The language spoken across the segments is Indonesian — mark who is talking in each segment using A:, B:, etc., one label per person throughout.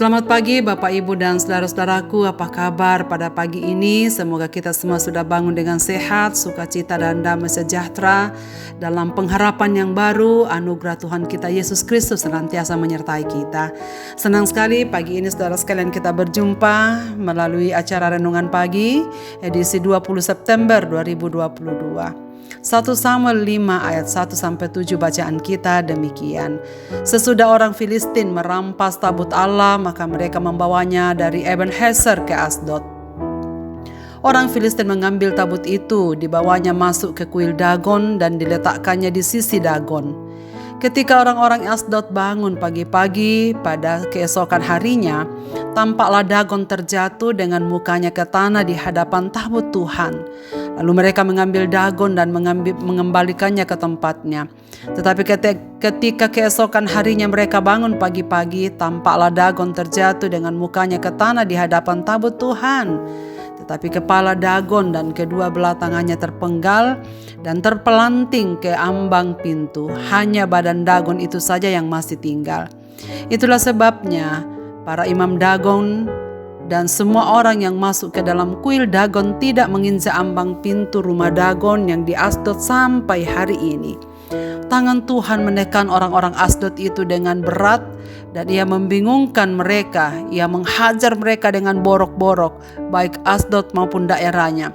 A: Selamat pagi Bapak Ibu dan saudara-saudaraku, apa kabar pada pagi ini? Semoga kita semua sudah bangun dengan sehat, sukacita dan damai sejahtera dalam pengharapan yang baru. Anugerah Tuhan kita Yesus Kristus senantiasa menyertai kita. Senang sekali pagi ini saudara sekalian kita berjumpa melalui acara Renungan Pagi edisi 20 September 2022. 1 Samuel 5 ayat 1-7 bacaan kita demikian. Sesudah orang Filistin merampas tabut Allah, maka mereka membawanya dari Ebenezer ke Asdod. Orang Filistin mengambil tabut itu, dibawanya masuk ke kuil Dagon dan diletakkannya di sisi Dagon. Ketika orang-orang Asdod bangun pagi-pagi pada keesokan harinya, tampaklah Dagon terjatuh dengan mukanya ke tanah di hadapan tabut Tuhan. Lalu mereka mengambil Dagon dan mengembalikannya ke tempatnya. Tetapi ketika keesokan harinya mereka bangun pagi-pagi, tampaklah Dagon terjatuh dengan mukanya ke tanah di hadapan tabut Tuhan. Tetapi kepala Dagon dan kedua belah tangannya terpenggal dan terpelanting ke ambang pintu. Hanya badan Dagon itu saja yang masih tinggal. Itulah sebabnya para imam Dagon dan semua orang yang masuk ke dalam kuil Dagon tidak menginjak ambang pintu rumah Dagon yang di Asdod sampai hari ini. Tangan Tuhan menekan orang-orang Asdod itu dengan berat dan ia membingungkan mereka. Ia menghajar mereka dengan borok-borok, baik Asdod maupun daerahnya.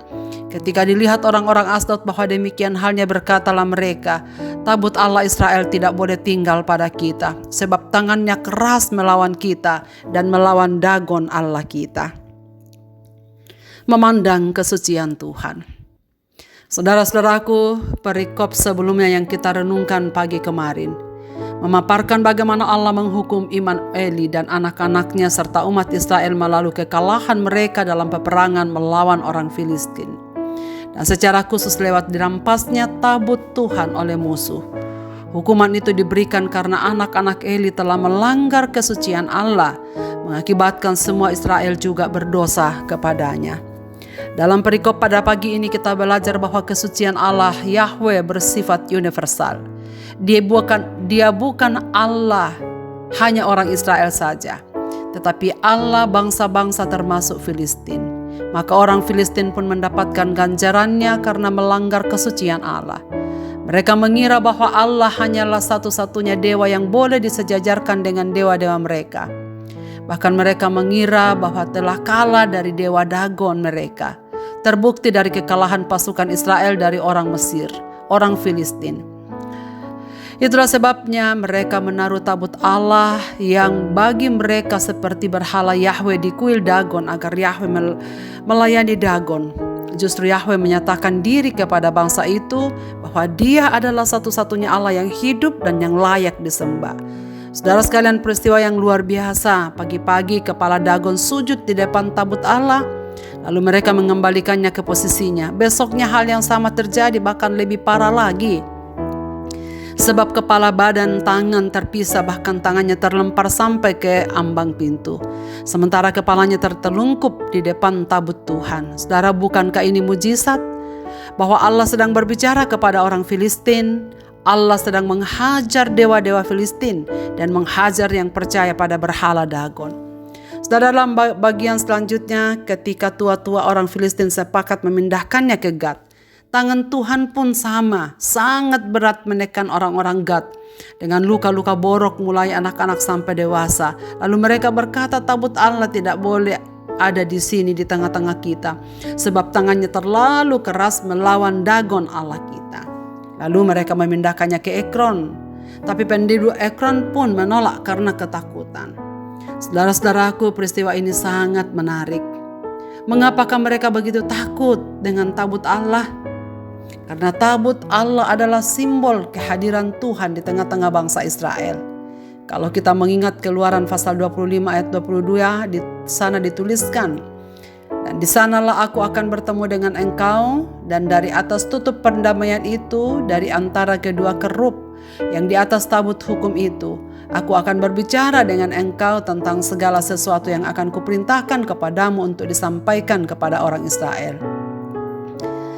A: Ketika dilihat orang-orang Asdod bahwa demikian halnya, berkatalah mereka, tabut Allah Israel tidak boleh tinggal pada kita, sebab tangannya keras melawan kita dan melawan Dagon Allah kita. Memandang kesucian Tuhan. Saudara-saudaraku, perikop sebelumnya yang kita renungkan pagi kemarin memaparkan bagaimana Allah menghukum iman Eli dan anak-anaknya serta umat Israel melalui kekalahan mereka dalam peperangan melawan orang Filistin. Dan secara khusus lewat dirampasnya tabut Tuhan oleh musuh. Hukuman itu diberikan karena anak-anak Eli telah melanggar kesucian Allah, mengakibatkan semua Israel juga berdosa kepadanya. Dalam perikop pada pagi ini kita belajar bahwa kesucian Allah Yahweh bersifat universal. Dia bukan Allah hanya orang Israel saja, tetapi Allah bangsa-bangsa termasuk Filistin. Maka orang Filistin pun mendapatkan ganjarannya karena melanggar kesucian Allah. Mereka mengira bahwa Allah hanyalah satu-satunya dewa yang boleh disejajarkan dengan dewa-dewa mereka. Bahkan mereka mengira bahwa telah kalah dari dewa Dagon mereka. Terbukti dari kekalahan pasukan Israel dari orang Mesir, orang Filistin. Itulah sebabnya mereka menaruh tabut Allah yang bagi mereka seperti berhala Yahweh di kuil Dagon agar Yahweh melayani Dagon. Justru Yahweh menyatakan diri kepada bangsa itu bahwa Dia adalah satu-satunya Allah yang hidup dan yang layak disembah. Saudara sekalian, peristiwa yang luar biasa. Pagi-pagi kepala Dagon sujud di depan tabut Allah, lalu mereka mengembalikannya ke posisinya. Besoknya hal yang sama terjadi, bahkan lebih parah lagi. Sebab kepala, badan, tangan terpisah, bahkan tangannya terlempar sampai ke ambang pintu. Sementara kepalanya tertelungkup di depan tabut Tuhan. Saudara, bukankah ini mujizat? Bahwa Allah sedang berbicara kepada orang Filistin. Allah sedang menghajar dewa-dewa Filistin dan menghajar yang percaya pada berhala Dagon. Saudara, dalam bagian selanjutnya ketika tua-tua orang Filistin sepakat memindahkannya ke Gad, tangan Tuhan pun sama, sangat berat menekan orang-orang Gad dengan luka-luka borok mulai anak-anak sampai dewasa. Lalu mereka berkata, tabut Allah tidak boleh ada di sini di tengah-tengah kita, sebab tangannya terlalu keras melawan Dagon Allah kita. Lalu mereka memindahkannya ke Ekron, tapi penduduk Ekron pun menolak karena ketakutan. Saudara-saudaraku, peristiwa ini sangat menarik. Mengapakah mereka begitu takut dengan tabut Allah? Karena tabut Allah adalah simbol kehadiran Tuhan di tengah-tengah bangsa Israel. Kalau kita mengingat Keluaran pasal 25 ayat 22, di sana dituliskan, dan di sanalah aku akan bertemu dengan engkau, dan dari atas tutup perdamaian itu, dari antara kedua kerup yang di atas tabut hukum itu, aku akan berbicara dengan engkau tentang segala sesuatu yang akan kuperintahkan kepadamu untuk disampaikan kepada orang Israel.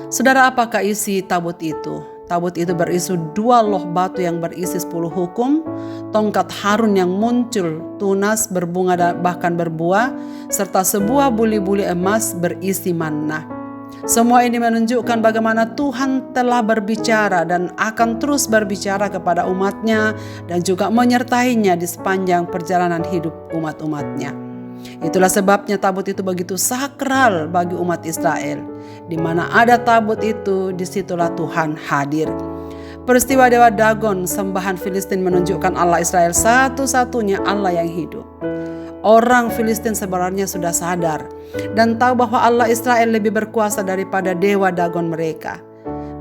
A: Saudara, apakah isi tabut itu? Tabut itu berisi 2 loh batu yang berisi 10 hukum, tongkat Harun yang muncul, tunas, berbunga dan bahkan berbuah, serta sebuah buli-buli emas berisi manna. Semua ini menunjukkan bagaimana Tuhan telah berbicara dan akan terus berbicara kepada umatnya dan juga menyertainya di sepanjang perjalanan hidup umat-umatnya. Itulah sebabnya tabut itu begitu sakral bagi umat Israel. Di mana ada tabut itu, disitulah Tuhan hadir. Peristiwa Dewa Dagon, sembahan Filistin, menunjukkan Allah Israel satu-satunya Allah yang hidup. Orang Filistin sebenarnya sudah sadar dan tahu bahwa Allah Israel lebih berkuasa daripada Dewa Dagon mereka.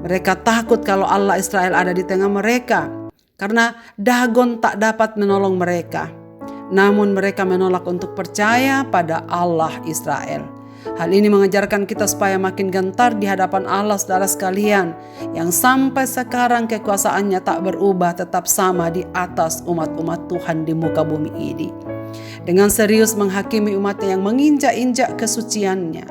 A: Mereka takut kalau Allah Israel ada di tengah mereka, karena Dagon tak dapat menolong mereka. Namun mereka menolak untuk percaya pada Allah Israel. Hal ini mengajarkan kita supaya makin gentar di hadapan Allah, saudara sekalian, yang sampai sekarang kekuasaannya tak berubah, tetap sama di atas umat-umat Tuhan di muka bumi ini. Dengan serius menghakimi umatnya yang menginjak-injak kesuciannya.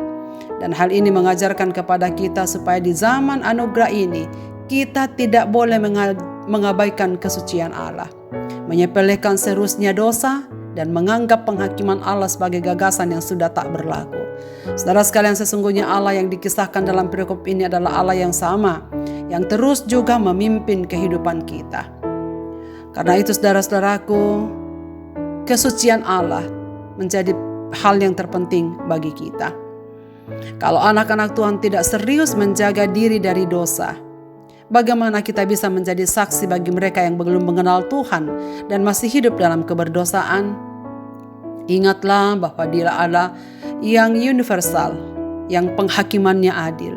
A: Dan hal ini mengajarkan kepada kita supaya di zaman anugerah ini kita tidak boleh mengabaikan kesucian Allah, menyepelekan seriusnya dosa, dan menganggap penghakiman Allah sebagai gagasan yang sudah tak berlaku. Saudara sekalian, sesungguhnya Allah yang dikisahkan dalam perikop ini adalah Allah yang sama, yang terus juga memimpin kehidupan kita. Karena itu saudara-saudaraku, kesucian Allah menjadi hal yang terpenting bagi kita. Kalau anak-anak Tuhan tidak serius menjaga diri dari dosa, bagaimana kita bisa menjadi saksi bagi mereka yang belum mengenal Tuhan dan masih hidup dalam keberdosaan? Ingatlah bahwa Dia Allah yang universal, yang penghakimannya adil.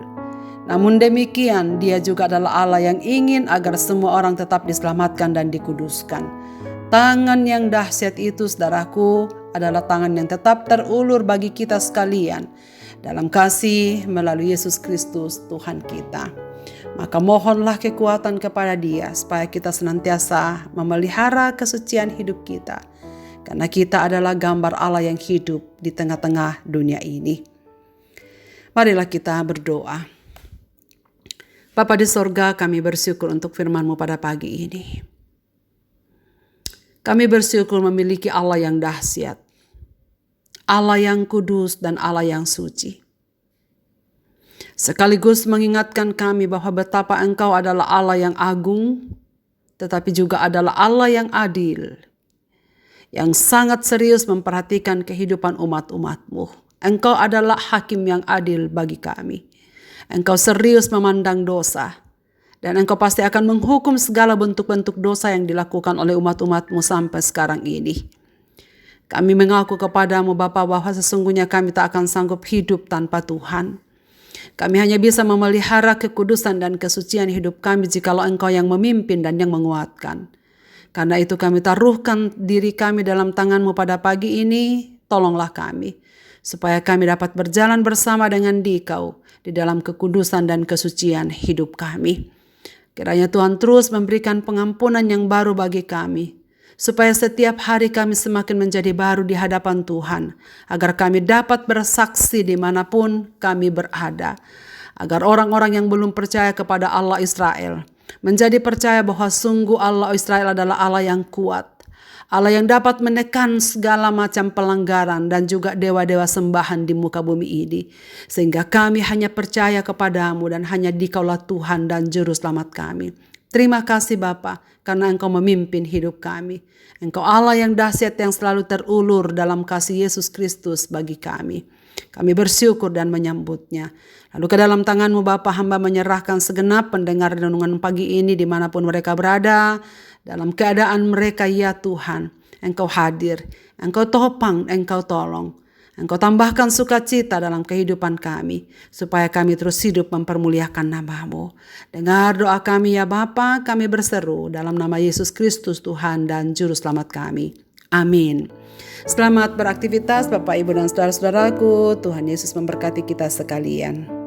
A: Namun demikian, Dia juga adalah Allah yang ingin agar semua orang tetap diselamatkan dan dikuduskan. Tangan yang dahsyat itu, saudaraku, adalah tangan yang tetap terulur bagi kita sekalian dalam kasih melalui Yesus Kristus Tuhan kita. Maka mohonlah kekuatan kepada Dia supaya kita senantiasa memelihara kesucian hidup kita, karena kita adalah gambar Allah yang hidup di tengah-tengah dunia ini. Marilah kita berdoa. Bapa di sorga, kami bersyukur untuk firman-Mu pada pagi ini. Kami bersyukur memiliki Allah yang dahsyat, Allah yang kudus dan Allah yang suci. Sekaligus mengingatkan kami bahwa betapa Engkau adalah Allah yang agung, tetapi juga adalah Allah yang adil, yang sangat serius memperhatikan kehidupan umat-umat-Mu. Engkau adalah hakim yang adil bagi kami. Engkau serius memandang dosa, dan Engkau pasti akan menghukum segala bentuk-bentuk dosa yang dilakukan oleh umat-umat-Mu sampai sekarang ini. Kami mengaku kepadamu Bapa bahwa sesungguhnya kami tak akan sanggup hidup tanpa Tuhan. Kami hanya bisa memelihara kekudusan dan kesucian hidup kami jikalau Engkau yang memimpin dan yang menguatkan. Karena itu kami taruhkan diri kami dalam tangan-Mu pada pagi ini. Tolonglah kami, supaya kami dapat berjalan bersama dengan Dikau di dalam kekudusan dan kesucian hidup kami. Kiranya Tuhan terus memberikan pengampunan yang baru bagi kami, supaya setiap hari kami semakin menjadi baru di hadapan Tuhan, agar kami dapat bersaksi dimanapun kami berada, agar orang-orang yang belum percaya kepada Allah Israel menjadi percaya bahwa sungguh Allah Israel adalah Allah yang kuat, Allah yang dapat menekan segala macam pelanggaran dan juga dewa-dewa sembahan di muka bumi ini, sehingga kami hanya percaya kepadamu dan hanya Dikaulah Tuhan dan Juru Selamat kami. Terima kasih Bapa, karena Engkau memimpin hidup kami. Engkau Allah yang dahsyat yang selalu terulur dalam kasih Yesus Kristus bagi kami. Kami bersyukur dan menyambutnya. Lalu ke dalam tangan-Mu Bapa, hamba menyerahkan segenap pendengar renungan pagi ini dimanapun mereka berada. Dalam keadaan mereka, ya Tuhan, Engkau hadir, Engkau topang, Engkau tolong. Engkau tambahkan sukacita dalam kehidupan kami, supaya kami terus hidup mempermuliakan nama-Mu. Dengar doa kami ya Bapa, kami berseru dalam nama Yesus Kristus Tuhan dan Juru Selamat kami. Amin. Selamat beraktivitas Bapak, Ibu, dan saudara-saudaraku. Tuhan Yesus memberkati kita sekalian.